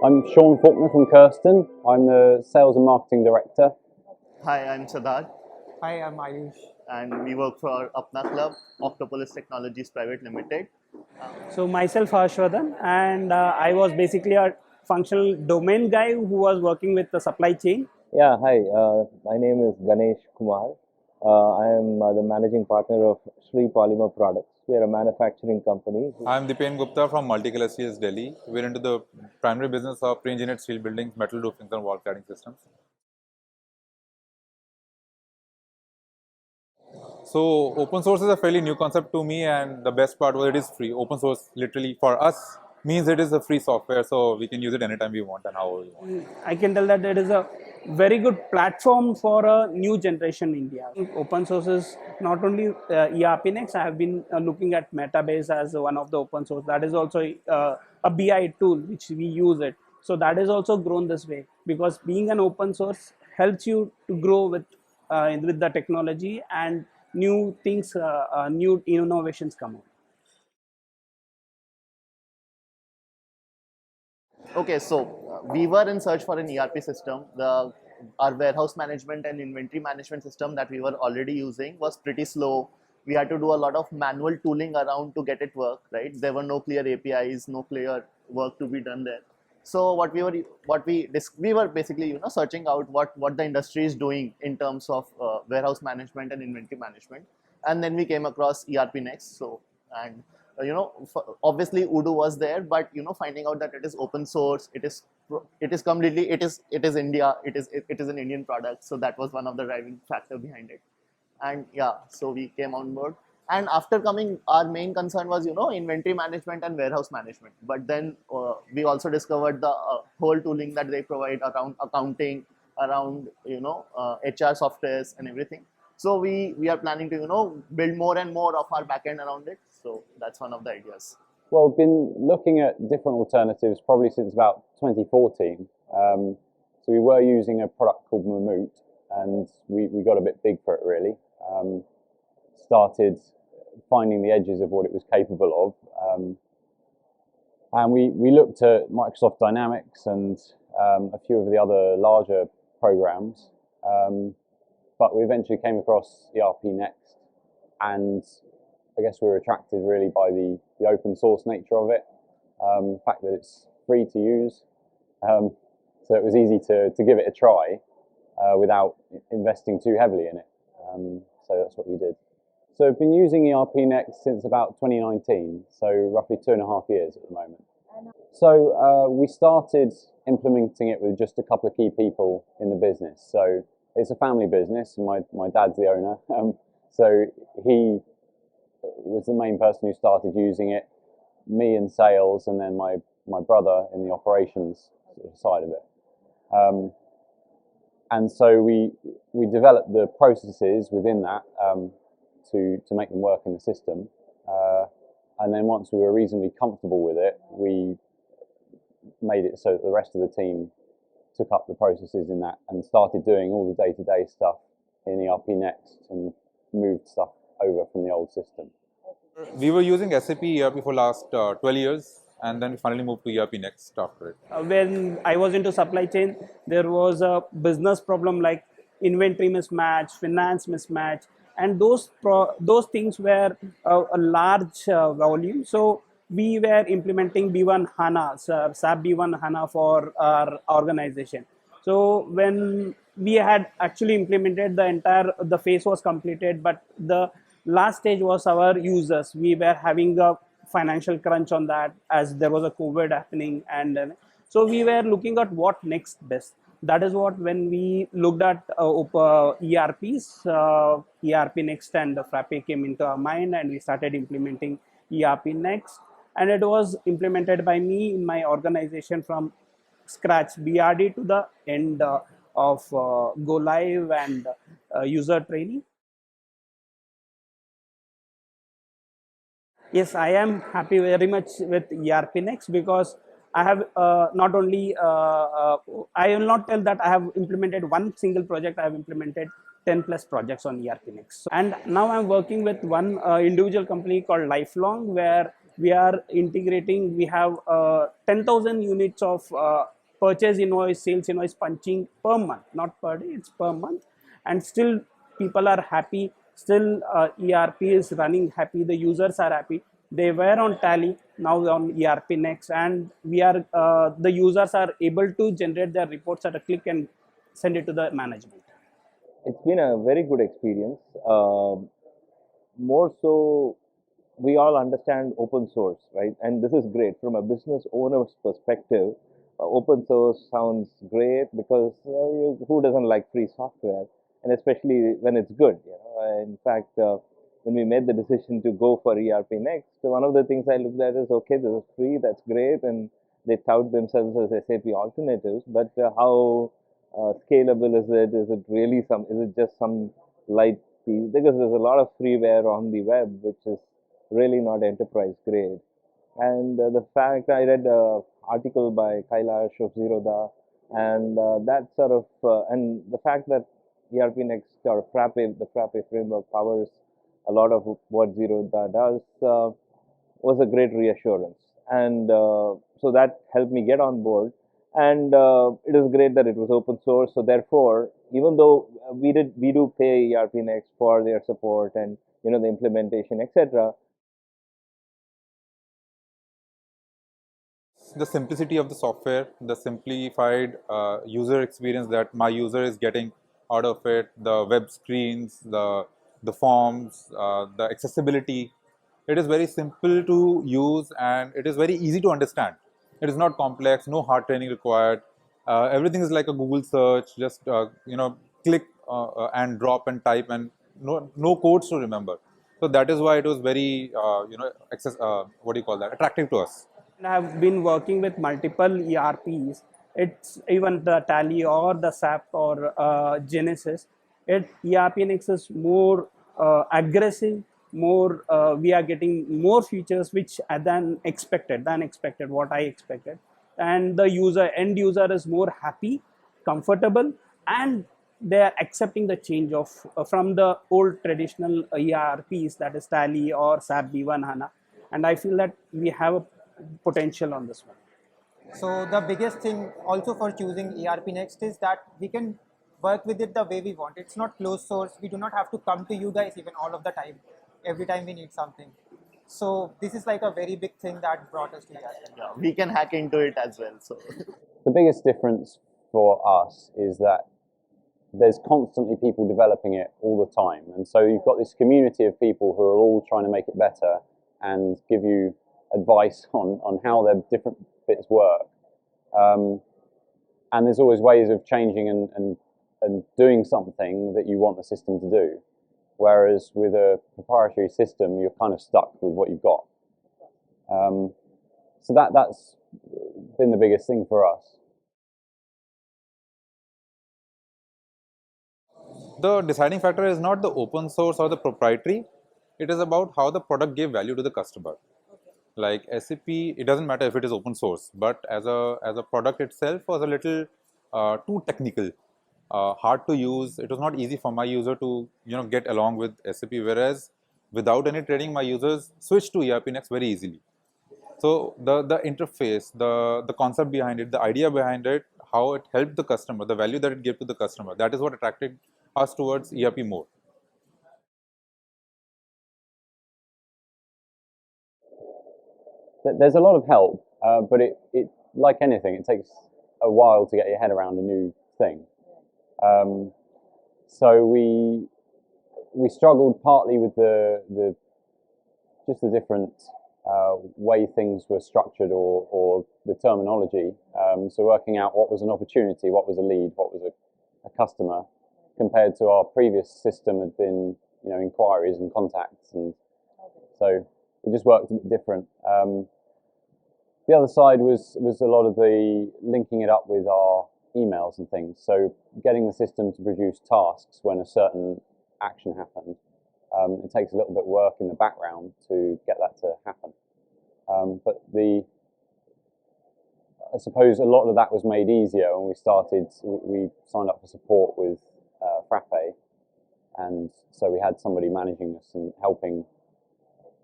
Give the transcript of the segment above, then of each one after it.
I'm Sean Faulkner from Kirsten. I'm the Sales and Marketing Director. Hi, I'm Siddharth, Hi, I'm Ayush. and we work for Apna Club, Octopolis Technologies Private Limited. So myself, Harshvardhan, and I was basically a functional domain guy who was working with the supply chain. Yeah, hi. My name is Ganesh Kumar. I am the managing partner of Sri Polymer Products. We are a manufacturing company. I'm Dipen Gupta from Multical SCS Delhi. We're into the primary business of pre-engineered steel buildings, metal roofings, and wall cladding systems. So, open source is a fairly new concept to me, and the best part was it is free. Open source, literally, for us, means it is a free software, so we can use it anytime we want and however we want. I can tell that it is a very good platform for a new generation India. Open source is not only ERPNext. I have been looking at Metabase as one of the open source. That is also a BI tool which we use it. So that is also grown this way, because being an open source helps you to grow with the technology, and new things, new innovations come out. Okay, so we were in search for an ERP system. Our warehouse management and inventory management system that we were already using was pretty slow. We had to do a lot of manual tooling around to get it work. Right, there were no clear APIs, no clear work to be done there. So we were basically searching out what the industry is doing in terms of warehouse management and inventory management, and then we came across ERPNext. So and obviously Odoo was there, but finding out that it is open source, it is completely, it is India, it is an Indian product. So that was one of the driving factor behind it. And yeah, so we came on board. And after coming, our main concern was inventory management and warehouse management. But then we also discovered the whole tooling that they provide around accounting, around HR softwares and everything. So we are planning to build more and more of our backend around it. So that's one of the ideas. Well, we've been looking at different alternatives probably since about 2014. So we were using a product called Mammut, and we got a bit big for it really. Started finding the edges of what it was capable of. And we looked at Microsoft Dynamics and a few of the other larger programs. But we eventually came across ERPNext, and I guess we were attracted really by the open source nature of it, the fact that it's free to use. So it was easy to give it a try without investing too heavily in it. So that's what we did. So I've been using ERPNext since about 2019, so roughly 2.5 years at the moment. So we started implementing it with just a couple of key people in the business. So it's a family business, and my dad's the owner. So he was the main person who started using it, me in sales, and then my brother in the operations side of it. And so we developed the processes within that to make them work in the system. And then once we were reasonably comfortable with it, we made it so that the rest of the team took up the processes in that and started doing all the day-to-day stuff in ERPNext and moved stuff over from the old system. We were using SAP ERP for last 12 years, and then we finally moved to ERPNext after it. When I was into supply chain, there was a business problem like inventory mismatch, finance mismatch, and those things were a large volume. So we were implementing B1 HANA, SAP B1 HANA for our organization. So when we had actually implemented the phase was completed, but the last stage was our users. We were having a financial crunch on that as there was a COVID happening, and so we were looking at what next best. That is what, when we looked at ERPs, ERPNext and Frappe came into our mind, and we started implementing ERPNext. And it was implemented by me in my organization from scratch, BRD to the end of go live and user training. Yes, I am happy very much with ERPNext, because I have not only, I will not tell that I have implemented one single project. I have implemented 10 plus projects on ERPNext. And now I'm working with one individual company called Lifelong, where we are integrating. We have 10,000 units of purchase invoice, sales invoice punching per month, not per day, it's per month, and still people are happy. Still, ERP is running happy. The users are happy. They were on Tally, now on ERPNext, and we are the users are able to generate their reports at a click and send it to the management. It's been a very good experience. More so, we all understand open source, right? And this is great from a business owner's perspective. Open source sounds great because who doesn't like free software, and especially when it's good. In fact, when we made the decision to go for ERPNext, one of the things I looked at is, okay, this is free, that's great, and they tout themselves as SAP alternatives, but how scalable is it? Is it really is it just some light piece? Because there's a lot of freeware on the web, which is really not enterprise grade. And the fact I read an article by Kailash of Zerodha, and that sort of, and the fact that ERPNext or Frappe, the Frappe framework powers a lot of what Zerodha does, was a great reassurance. And so that helped me get on board. And it is great that it was open source. So therefore, even though we do pay ERPNext for their support and the implementation, etc. The simplicity of the software, the simplified user experience that my user is getting out of it, the web screens, the forms, the accessibility. It is very simple to use and it is very easy to understand. It is not complex, no hard training required. Everything is like a Google search, just click and drop and type, and no codes to remember. So that is why it was very attractive to us. I have been working with multiple ERPs. It's even the Tally or the SAP or Genesis. ERPNext is more aggressive, more we are getting more features which than expected, what I expected. And the end user is more happy, comfortable, and they are accepting the change of from the old traditional ERPs, that is Tally or SAP B1 HANA. And I feel that we have a potential on this one. So the biggest thing also for choosing ERPNext is that we can work with it the way we want. It's not closed source. We do not have to come to you guys even all of the time, every time we need something. So this is like a very big thing that brought us to ERPNext. Yeah, we can hack into it as well. So the biggest difference for us is that there's constantly people developing it all the time. And so you've got this community of people who are all trying to make it better and give you advice on how their different bits work. And there's always ways of changing and doing something that you want the system to do. Whereas with a proprietary system, you're kind of stuck with what you've got. So that's been the biggest thing for us. The deciding factor is not the open source or the proprietary. It is about how the product gave value to the customer. Like SAP, it doesn't matter if it is open source, but as a product itself was a little too technical, hard to use. It was not easy for my user to get along with SAP. Whereas without any training, my users switched to ERPNext very easily. So the interface, the concept behind it, the idea behind it, how it helped the customer, the value that it gave to the customer, that is what attracted us towards ERP more. There's a lot of help, but it like anything, it takes a while to get your head around a new thing. So we struggled partly with the different way things were structured or the terminology. So working out what was an opportunity, what was a lead, what was a customer, compared to our previous system had been inquiries and contacts, and so it just worked a bit different. The other side was a lot of the linking it up with our emails and things. So getting the system to produce tasks when a certain action happened. It takes a little bit of work in the background to get that to happen. But I suppose a lot of that was made easier when we started. We signed up for support with Frappe, and so we had somebody managing us and helping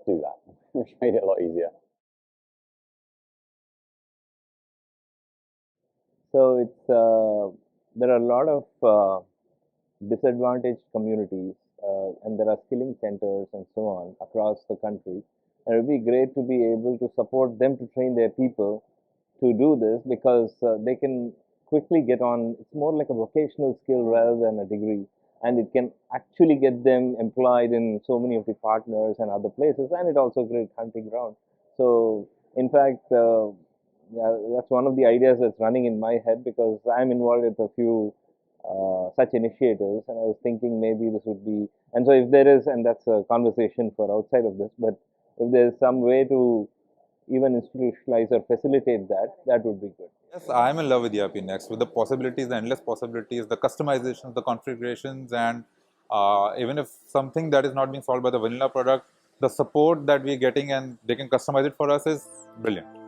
do that, which made it a lot easier. So it's there are a lot of disadvantaged communities, and there are skilling centers and so on across the country. And it would be great to be able to support them to train their people to do this, because they can quickly get on. It's more like a vocational skill rather than a degree, and it can actually get them employed in so many of the partners and other places, and it also a great hunting ground. So in fact, yeah, that's one of the ideas that's running in my head, because I'm involved with a few such initiatives, and I was thinking maybe this would be. And so if there is, and that's a conversation for outside of this, but if there's some way to even institutionalize or facilitate that, that would be good. Yes, I'm in love with ERPNext, with the possibilities, the endless possibilities, the customizations, the configurations, and even if something that is not being solved by the vanilla product, the support that we're getting and they can customize it for us is brilliant.